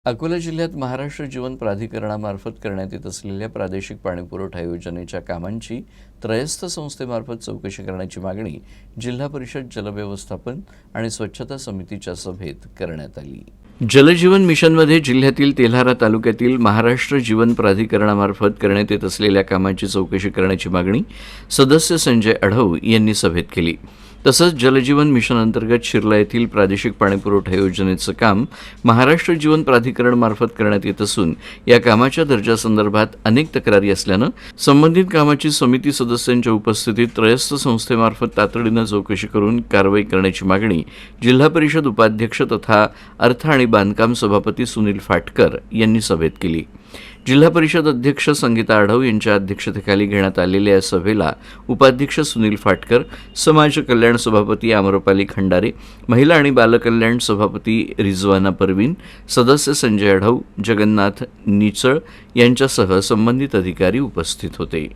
अकोला जिल्ह्यात महाराष्ट्र जीवन प्राधिकरणामार्फत करण्यात येत असलेल्या प्रादेशिक पाणीपुरवठा योजनेच्या कामांची त्रयस्थ संस्थेमार्फत चौकशी करण्याची मागणी जिल्हा परिषद जलव्यवस्थापन आणि स्वच्छता समितीच्या सभेत करण्यात आली। जलजीवन मिशनमध्ये जिल्ह्यातील तेल्हारा तालुक्यातील महाराष्ट्र जीवन प्राधिकरणामार्फत करण्यात येत असलेल्या कामांची चौकशी करण्याची मागणी सदस्य संजय अढव यांनी सभेत केली। तसंच जलजीवन मिशन अंतर्गत शिरला येथील प्रादेशिक पाणीपुरवठा योजनेचं काम महाराष्ट्र जीवन प्राधिकरण मार्फत करण्यात येत असून या कामाच्या दर्जासंदर्भात अनेक तक्रारी असल्यानं संबंधित कामाची समिती सदस्यांच्या उपस्थितीत त्रयस्थ संस्थेमार्फत तातडीनं चौकशी करून कारवाई करण्याची मागणी जिल्हा परिषद उपाध्यक्ष तथा अर्थ आणि बांधकाम सभापती सुनील फाटकर यांनी सभेत केली। जिल्हा परिषद अध्यक्ष संगीता आढव यांच्या अध्यक्षतेखाली घेण्यात आलेल्या या सभेला उपाध्यक्ष सुनील फाटकर, समाज कल्याण सभापती आम्रपाली खंडारे, महिला आणि बालकल्याण सभापती रिजवाना परवीन, सदस्य संजय अढव, जगन्नाथ निचळ यांच्यासह संबंधित अधिकारी उपस्थित होते।